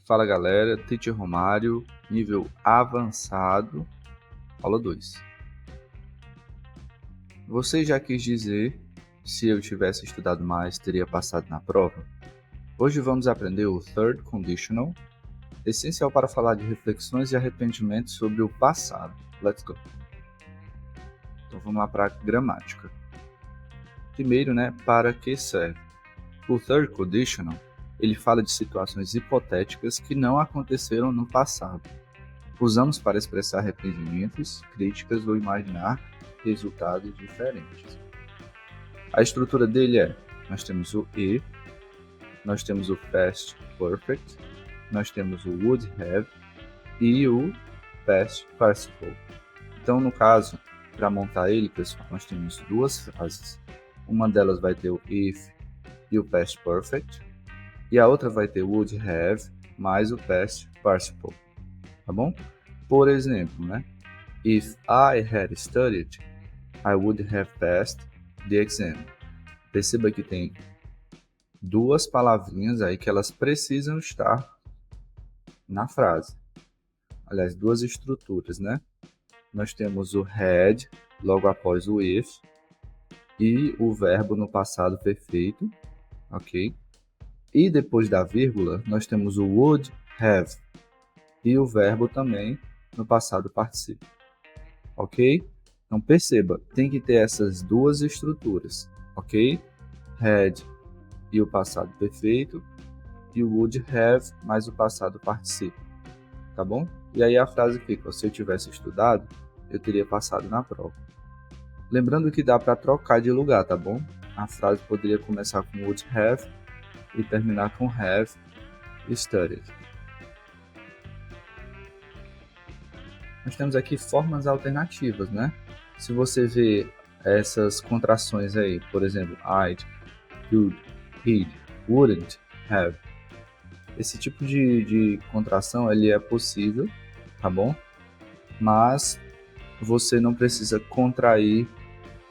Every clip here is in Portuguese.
Fala galera, Teacher Romário, nível avançado, aula 2. Você já quis dizer, se eu tivesse estudado mais, teria passado na prova? Hoje vamos aprender o Third Conditional, essencial para falar de reflexões e arrependimentos sobre o passado. Let's go! Então vamos lá para a gramática. Primeiro, para que serve? O Third Conditional, ele fala de situações hipotéticas que não aconteceram no passado. Usamos para expressar arrependimentos, críticas ou imaginar resultados diferentes. A estrutura dele é, nós temos o if, nós temos o past perfect, nós temos o would have e o past participle. Então, no caso, para montar ele, pessoal, nós temos duas frases. Uma delas vai ter o if e o past perfect, e a outra vai ter would have mais o past participle, tá bom? Por exemplo, If I had studied, I would have passed the exam. Perceba que tem duas palavrinhas aí que elas precisam estar na frase. Aliás, duas estruturas, Nós temos o had logo após o if e o verbo no passado perfeito, ok? E depois da vírgula, nós temos o would have e o verbo também no passado particípio, ok? Então perceba, tem que ter essas duas estruturas, ok? Had e o passado perfeito e o would have mais o passado particípio, tá bom? E aí a frase fica, se eu tivesse estudado, eu teria passado na prova. Lembrando que dá para trocar de lugar, tá bom? A frase poderia começar com would have e terminar com have studied. Nós temos aqui formas alternativas, Se você vê essas contrações aí, por exemplo, I'd, you'd, he'd, wouldn't, have. Esse tipo de contração ele é possível, tá bom? Mas você não precisa contrair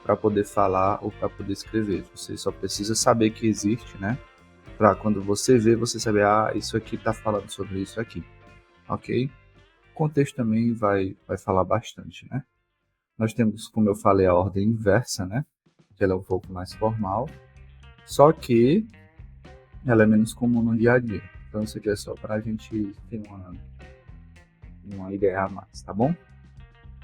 para poder falar ou para poder escrever. Você só precisa saber que existe, Para quando você vê, você saber, isso aqui está falando sobre isso aqui, ok? O contexto também vai falar bastante, Nós temos, como eu falei, a ordem inversa, Que ela é um pouco mais formal, só que ela é menos comum no dia a dia. Então isso aqui é só para a gente ter uma ideia a mais, tá bom?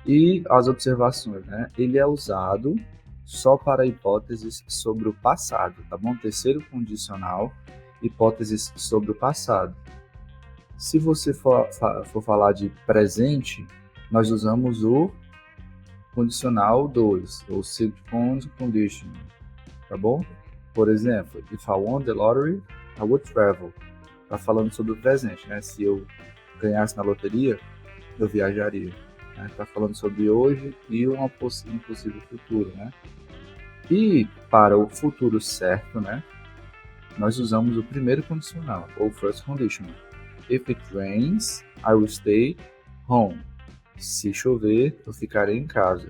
E as observações, Ele é usado só para hipóteses sobre o passado, tá bom? Terceiro condicional, hipóteses sobre o passado. Se você for falar de presente, nós usamos o condicional 2, ou second condition, tá bom? Por exemplo, if I won the lottery, I would travel. Tá falando sobre o presente, Se eu ganhasse na loteria, eu viajaria. Tá falando sobre hoje e um possível futuro, E para o futuro certo, nós usamos o primeiro condicional, ou first conditional. If it rains, I will stay home. Se chover, eu ficarei em casa.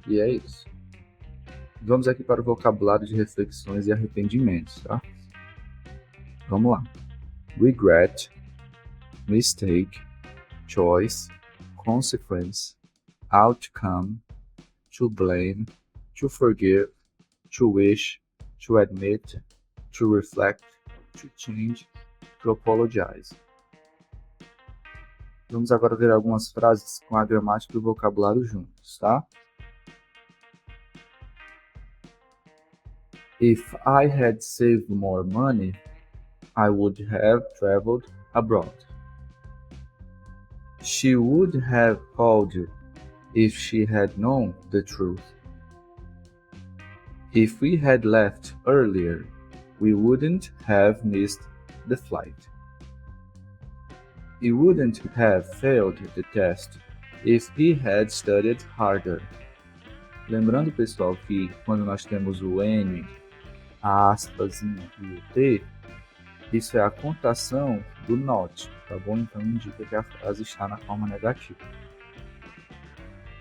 E é isso. Vamos aqui para o vocabulário de reflexões e arrependimentos, tá? Vamos lá. Regret, mistake, choice, consequence, outcome, to blame, to forgive, to wish, to admit, to reflect, to change, to apologize. Vamos agora ver algumas frases com a gramática e o vocabulário juntos, tá? If I had saved more money, I would have traveled abroad. She would have called you if she had known the truth. If we had left earlier, we wouldn't have missed the flight. He wouldn't have failed the test if he had studied harder. Lembrando, pessoal, que quando nós temos o N, a aspas e o T, isso é a contação do not, tá bom? Então indica que a frase está na forma negativa.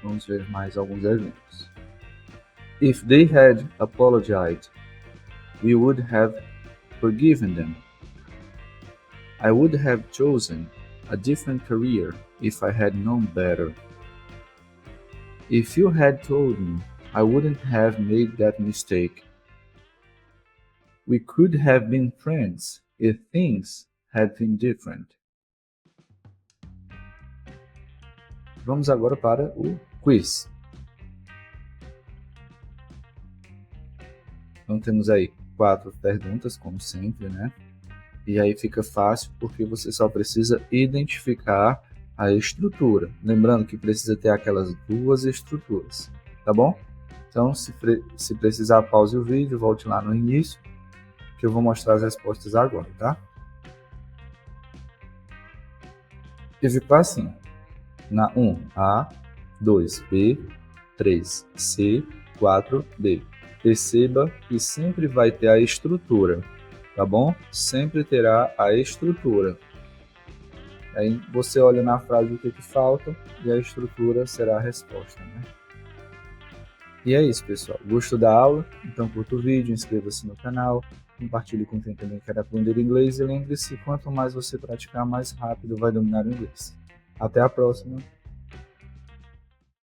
Vamos ver mais alguns exemplos. If they had apologized, we would have forgiven them. I would have chosen a different career if I had known better. If you had told me, I wouldn't have made that mistake. We could have been friends if things had been different. Vamos agora para o quiz. Então temos aí 4 perguntas, como sempre, né? E aí fica fácil porque você só precisa identificar a estrutura. Lembrando que precisa ter aquelas 2 estruturas, tá bom? Então, se precisar, pause o vídeo, volte lá no início, que eu vou mostrar as respostas agora, tá? E ficou assim. Na 1, A, 2, B, 3, C, 4, D. Perceba que sempre vai ter a estrutura, tá bom? Sempre terá a estrutura. Aí você olha na frase o que falta e a estrutura será a resposta, né? E é isso, pessoal. Gostou da aula? Então curta o vídeo, inscreva-se no canal, compartilhe com quem também quer aprender inglês e lembre-se, quanto mais você praticar, mais rápido vai dominar o inglês. Até a próxima!